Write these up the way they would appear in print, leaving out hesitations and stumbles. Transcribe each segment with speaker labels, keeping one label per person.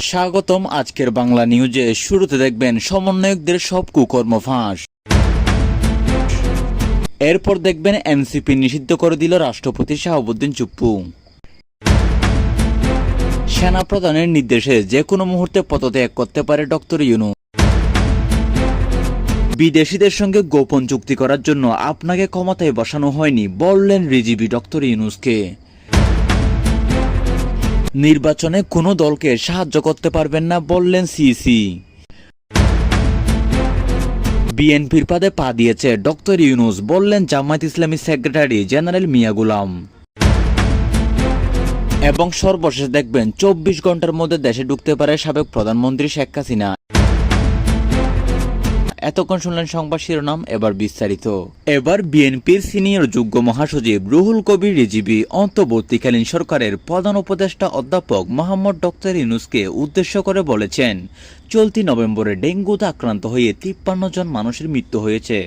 Speaker 1: স্বাগতম আজকের বাংলা নিউজে। শুরুতে দেখবেন সমন্বয়কদের সব কুকর্ম ফাঁস। এরপর দেখবেন এনসিপি নিষিদ্ধ করে দিল রাষ্ট্রপতি শাহাবুদ্দিন চুপ্পু। সেনাপ্রধানের নির্দেশে যে কোনো মুহূর্তে পদত্যাগ করতে পারে ডক্টর ইউনূস। বিদেশিদের সঙ্গে গোপন চুক্তি করার জন্য আপনাকে ক্ষমতায় বসানো হয়নি বললেন রিজিবি ডক্টর ইউনূসকে। নির্বাচনে কোনো দলকে সাহায্য করতে পারবেন না বললেন সিসি। বিএনপির পদে পা দিয়েছে ডক্টর ইউনূস বললেন জামায়াত ইসলামী সেক্রেটারি জেনারেল মিয়া গোলাম। এবং সর্বশেষ দেখবেন 24 ঘন্টার মধ্যে দেশে ঢুকতে পারে সাবেক প্রধানমন্ত্রী শেখ হাসিনা। এতক্ষণ শুনলেন সংবাদ শিরোনাম, এবার বিস্তারিত। এবার বিএনপির সিনিয়র যুগ্ম মহাসচিব রুহুল কবির রিজভী অন্তর্বর্তীকালীন সরকারের প্রধান উপদেষ্টা অধ্যাপক মোহাম্মদ ডক্টর ইউনূসকে উদ্দেশ্য করে বলেছেন, চলতি নভেম্বরে ডেঙ্গুতে আক্রান্ত হয়ে 53 জন মানুষের মৃত্যু হয়েছে।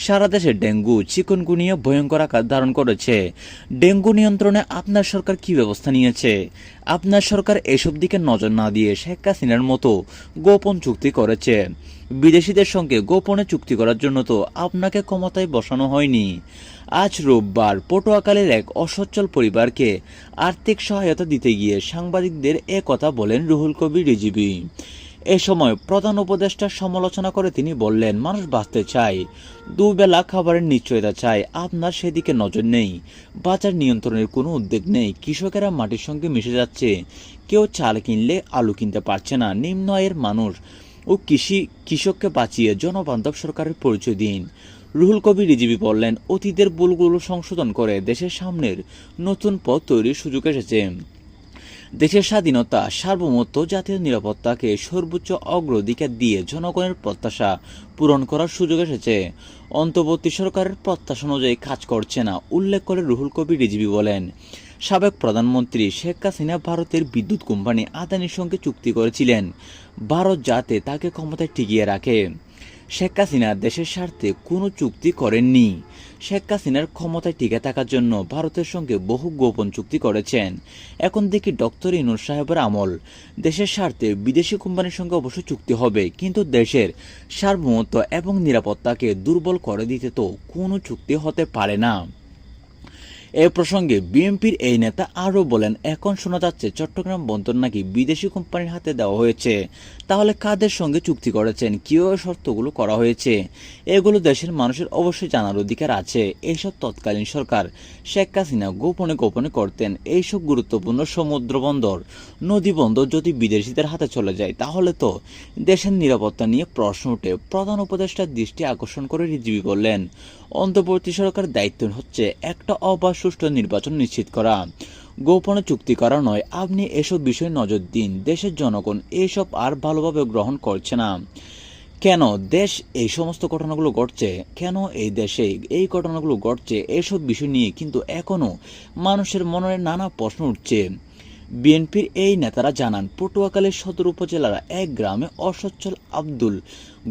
Speaker 1: সারা দেশে ডেঙ্গু চিকুনগুনিয়া ভয়ঙ্কর আকার ধারণ করেছে। ডেঙ্গু নিয়ন্ত্রণে আপনার সরকার কি ব্যবস্থা নিয়েছে? আপনার সরকার এসব দিকে নজর না দিয়ে শেখ হাসিনার মতো গোপন চুক্তি করেছে। বিদেশিদের সঙ্গে গোপনে চুক্তি করার জন্য তো আপনাকে ক্ষমতায় বসানো হয়নি। আজ রোববার পটুয়াখালীর এক অসচ্ছল পরিবারকে আর্থিক সহায়তা দিতে গিয়ে সাংবাদিকদের কথা বলেন রুহুল কবির রিজভী। এ সময় প্রধান উপদেষ্টার সমালোচনা করে তিনি বললেন, মানুষ বাঁচতে চায়, দুবেলা খাবারের নিশ্চয়তা চায়, আপনার সেদিকে নজর নেই। বাজার নিয়ন্ত্রণের কোনো উদ্যোগ নেই। কৃষকেরা মাটির সঙ্গে মিশে যাচ্ছে। কেউ চাল কিনলে আলু কিনতে পারছে না। নিম্ন আয়ের মানুষ ও কৃষককে বাঁচিয়ে জনবান্ধব সরকারের পরিচয় দিন। রুহুল কবির রিজভী বললেন, অতীতের ভুলগুলো সংশোধন করে দেশের সামনের নতুন পথ তৈরির সুযোগ এসেছে। দেশের স্বাধীনতা, সার্বভৌমত্ব, জাতীয় নিরাপত্তাকে সর্বোচ্চ অগ্রাধিকার দিয়ে জনগণের প্রত্যাশা পূরণ করার সুযোগ এসেছে। অন্তর্বর্তী সরকারের প্রত্যাশা অনুযায়ী কাজ করছে না উল্লেখ করে রুহুল কবির রিজভী বলেন, সাবেক প্রধানমন্ত্রী শেখ হাসিনা ভারতের বিদ্যুৎ কোম্পানি আদানির সঙ্গে চুক্তি করেছিলেন ভারত যাতে তাকে ক্ষমতায় টিকিয়ে রাখে। শেখ হাসিনা দেশের স্বার্থে কোনো চুক্তি করেননি। শেখ হাসিনার ক্ষমতায় টিকে থাকার জন্য ভারতের সঙ্গে বহু গোপন চুক্তি করেছেন। এখন দেখি ডক্টর ইউনূস সাহেবের আমল। দেশের স্বার্থে বিদেশি কোম্পানির সঙ্গে অবশ্য চুক্তি হবে, কিন্তু দেশের সার্বভৌমত্ব এবং নিরাপত্তাকে দুর্বল করে দিতে তো কোনো চুক্তি হতে পারে না। এ প্রসঙ্গে বিএনপির এই নেতা আরও বলেন, এখন শোনা যাচ্ছে চট্টগ্রাম বন্দর নাকি বিদেশি কোম্পানির হাতে দেওয়া হয়েছে। তাহলে কাদের সঙ্গে চুক্তি করেছেন, কিভাবে শর্তগুলো করা হয়েছে, এগুলো দেশের মানুষের অবশ্যই জানার অধিকার আছে। এইসব তৎকালীন সরকার শেখ হাসিনা গোপনে গোপনে করতেন। এইসব গুরুত্বপূর্ণ সমুদ্র বন্দর, নদী বন্দর যদি বিদেশিদের হাতে চলে যায় তাহলে তো দেশের নিরাপত্তা নিয়ে প্রশ্ন ওঠে। প্রধান উপদেষ্টার দৃষ্টি আকর্ষণ করে রিজভী বললেন, অন্তর্বর্তী সরকারের দায়িত্ব হচ্ছে একটা অবাধ সুষ্ঠু নির্বাচন নিশ্চিত করা, গোপনে চুক্তি করা নয়। আপনি এসব বিষয়ে নজর দিন। দেশের জনগণ এসব আর ভালোভাবে গ্রহণ করছে না। কেন দেশ এই সমস্ত ঘটনাগুলো ঘটছে, কেন এই দেশে এই ঘটনাগুলো ঘটছে, এসব বিষয় নিয়ে কিন্তু এখনও মানুষের মনে নানা প্রশ্ন উঠছে। বিএনপির এই নেতারা জানান, পটুয়াখালীর সদর উপজেলার এক গ্রামে অসচ্ছল আব্দুল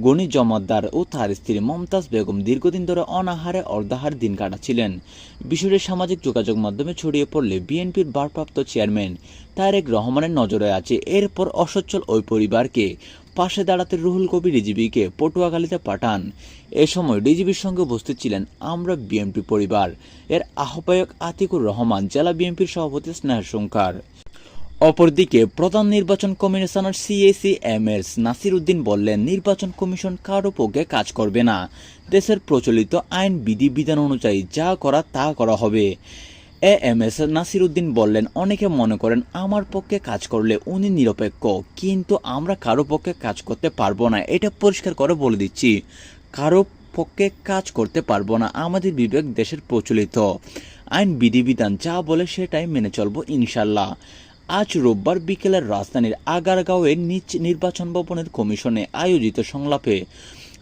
Speaker 1: গনি জমাদ্দার ও তার স্ত্রী মমতাজ বেগম দীর্ঘদিন ধরে অনাহারে অর্ধাহার দিন কাটাচ্ছিলেন। বিষয়টি সামাজিক যোগাযোগ মাধ্যমে ছড়িয়ে পড়লে বিএনপির ভারপ্রাপ্ত চেয়ারম্যান তারেক রহমানের নজরে আছে। এরপর অসচ্ছল ওই পরিবারকে পাশে দাঁড়াতে রুহুল কবির রিজভীকে পটুয়াখালীতে পাঠান। এ সময় রিজভীর সঙ্গে উপস্থিত ছিলেন আমরা বিএনপি পরিবার এর আহ্বায়ক আতিকুর রহমান, জেলা বিএনপির সভাপতি স্নেহশঙ্কর। অপরদিকে প্রধান নির্বাচন কমিশনার CAC-MS নাসির উদ্দিন বললেন, নির্বাচন কমিশন কারো পক্ষে কাজ করবে না। দেশের প্রচলিত আইন বিধিবিধান অনুযায়ী যা করা তা করা হবে। MS নাসির উদ্দিন বললেন, অনেকে মনে করেন আমার পক্ষে কাজ করলে উনি নিরপেক্ষ, কিন্তু আমরা কারো পক্ষে কাজ করতে পারবো না। এটা পরিষ্কার করে বলে দিচ্ছি, কারো পক্ষে কাজ করতে পারবো না। আমাদের বিবেক দেশের প্রচলিত আইন বিধিবিধান যা বলে সেটাই মেনে চলবো ইনশাল্লাহ। আজ রোববার বিকেলের রাজধানীর আগারগাঁওয়ের নির্বাচন ভবনের কমিশনে আয়োজিত সংলাপে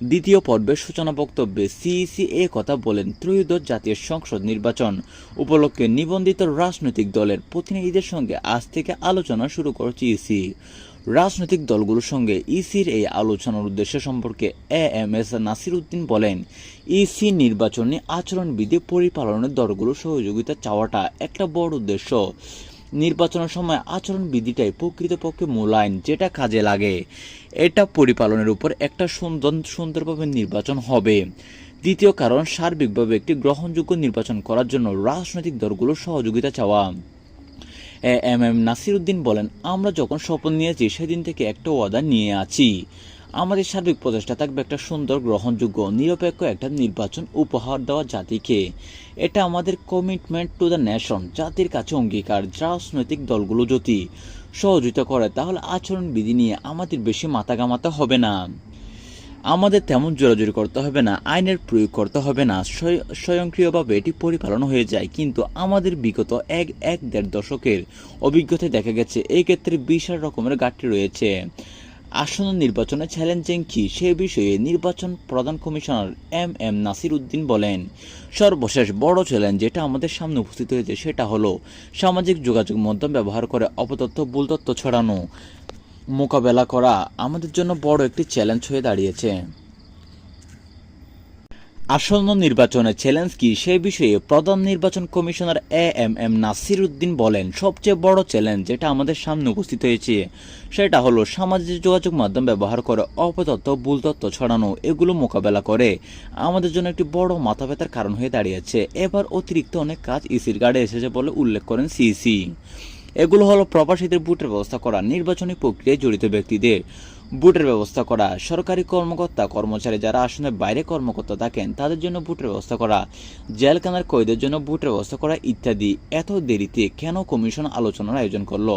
Speaker 1: দ্বিতীয় পর্বের সূচনা বক্তব্যে সিইসি কথা বলেন, ত্রয়োদশ জাতীয় সংসদ নির্বাচন উপলক্ষে নিবন্ধিত রাজনৈতিক দলের প্রতিনিধিদের সঙ্গে আজ থেকে আলোচনা শুরু করেছে ইসি। রাজনৈতিক দলগুলোর সঙ্গে ইসির এই আলোচনার উদ্দেশ্য সম্পর্কে MS নাসির উদ্দিন বলেন, ইসি নির্বাচনী আচরণবিধি পরিপালনের দলগুলোর সহযোগিতা চাওয়াটা একটা বড় উদ্দেশ্য। নির্বাচনের সময় আচরণবিধিটাই প্রকৃতপক্ষে মূল আইন, যেটা কাজে লাগে। এটা পরিপালনের উপর একটা সুন্দরভাবে নির্বাচন হবে। দ্বিতীয় কারণ, সার্বিকভাবে একটি গ্রহণযোগ্য নির্বাচন করার জন্য রাজনৈতিক দলগুলোর সহযোগিতা চাওয়া। এম এম নাসির উদ্দিন বলেন, আমরা যখন শপথ নিয়েছি সেদিন থেকে একটা ওয়াদা নিয়ে আছি। আমাদের সার্বিক প্রচেষ্টা থাকবে একটা সুন্দর, গ্রহণযোগ্য, নিরপেক্ষ একটা নির্বাচন উপহার দেওয়া জাতিকে। এটা আমাদের কমিটমেন্ট টু দ্য নেশন, জাতির কাছে অঙ্গীকার। রাজনৈতিক দলগুলো যদি সহযোগিতা করে তাহলে আচরণবিধি নিয়ে আমাদের বেশি মাথা ঘামাতে হবে না, আমাদের তেমন জোরাজুরি করতে হবে না, আইনের প্রয়োগ করতে হবে না, স্বয়ংক্রিয়ভাবে এটি পরিপালন হয়ে যায়। কিন্তু আমাদের বিগত দেড় দশকের অভিজ্ঞতায় দেখা গেছে এই ক্ষেত্রে বিশাল রকমের ঘাটতি রয়েছে। আসন্ন নির্বাচনে চ্যালেঞ্জিং কি সে বিষয়ে নির্বাচন প্রধান commissioner M M Nasir Uddin বলেন, সর্বশেষ বড় চ্যালেঞ্জ যেটা আমাদের সামনে উপস্থিত হয়েছে সেটা হলো সামাজিক যোগাযোগ মাধ্যম ব্যবহার করে অপতথ্য, ভুল তথ্য ছড়ানো মোকাবেলা করা আমাদের জন্য বড় একটি চ্যালেঞ্জ হয়ে দাঁড়িয়েছে। আসন্ন নির্বাচনে চ্যালেঞ্জ কি সে বিষয়ে প্রধান নির্বাচন commissioner M M Nasir Uddin বলেন, সবচেয়ে বড় চ্যালেঞ্জ যেটা আমাদের সামনে উপস্থিত হয়েছে সেটা হলো সামাজিক যোগাযোগ মাধ্যম ব্যবহার করে অপতথ্য, ভুল তথ্য ছড়ানো। এগুলো মোকাবেলা করে আমাদের জন্য একটি বড় মাথা ব্যথার কারণ হয়ে দাঁড়িয়েছে। এবার অতিরিক্ত অনেক কাজ ইসির গাড়ে এসেছে বলে উল্লেখ করেন সিসি। এগুলো হলো প্রবাসীদের ভোটের ব্যবস্থা করা, নির্বাচনী প্রক্রিয়ায় জড়িত ব্যক্তিদের ভোটের ব্যবস্থা করা, সরকারি কর্মকর্তা কর্মচারী যারা আসলে বাইরে কর্মকর্তা থাকেন তাদের জন্য ভোটের ব্যবস্থা করা, জেলখানার কয়েদের জন্য ভোটের ব্যবস্থা করা ইত্যাদি। এত দেরিতে কেন কমিশন আলোচনার আয়োজন করলো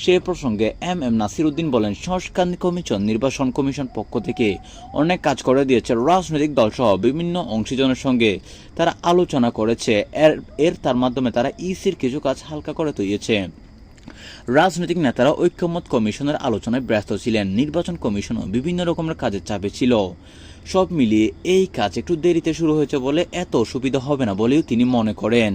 Speaker 1: সে প্রসঙ্গে এম এম নাসির উদ্দিন বলেন, সংস্কার কমিশন নির্বাচন কমিশন পক্ষ থেকে অনেক কাজ করে দিয়েছে। রাজনৈতিক দলসহ বিভিন্ন অংশীজনের সঙ্গে তারা আলোচনা করেছে। তার মাধ্যমে তারা ইসির কিছু কাজ হালকা করে তুলেছে। রাজনৈতিক নেতারা ঐক্যমত কমিশনের আলোচনায় ব্যস্ত ছিলেন, নির্বাচন কমিশনও বিভিন্ন রকমের কাজের চাপে ছিল। সব মিলিয়ে এই কাজ একটু দেরিতে শুরু হয়েছে বলে এত অসুবিধা হবে না বলেও তিনি মনে করেন।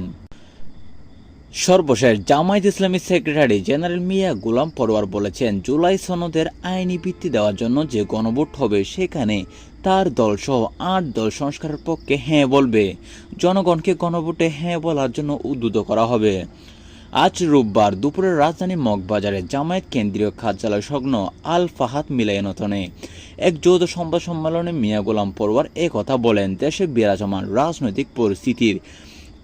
Speaker 1: সর্বশেষ জামায়াত ইসলামীর সেক্রেটারি জেনারেল মিয়া গোলাম পরোয়ার বলেছেন, জুলাই সনদের আইনি ভিত্তি দেওয়ার জন্য যে গণভোট হবে সেখানে তার দলসহ 8 দল সংস্কারের পক্ষে হ্যাঁ বলবে। জনগণকে গণভোটে হ্যাঁ বলার জন্য উদ্বুদ্ধ করা হবে। আজ রোববার দুপুরে রাজধানী মগবাজারে জামায়াত কেন্দ্রীয় কার্যালয় সংলগ্ন আল ফাহাদ মিলনায়তনে এক যৌথ সংবাদ সম্মেলনে মিয়া গোলাম পরোয়ার কথা বলেন। দেশে বিরাজমান রাজনৈতিক পরিস্থিতির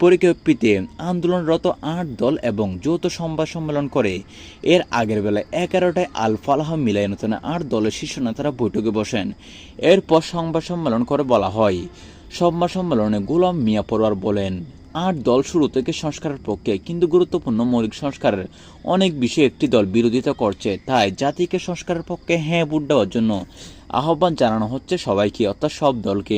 Speaker 1: পরিপ্রেক্ষিতে আন্দোলনরত 8 দল এবং যৌথ সংবাদ সম্মেলন করে এর আগের বেলায় 11টায় আল ফালাহ মিলনায়তনে 8 দলের শীর্ষ নেতারা বৈঠকে বসেন। এরপর সংবাদ সম্মেলন করে বলা হয়, সংবাদ সম্মেলনে গোলাম মিয়া পরোয়ার বলেন, 8 দল শুরু থেকে সংস্কারের পক্ষে, কিন্তু গুরুত্বপূর্ণ মৌলিক সংস্কারের অনেক বিষয়ে একটি দল বিরোধিতা করছে। তাই জাতিকে সংস্কারের পক্ষে হ্যাঁ ভোট দেওয়ার জন্য আহ্বান জানানো হচ্ছে সবাইকে, অর্থাৎ সব দলকে।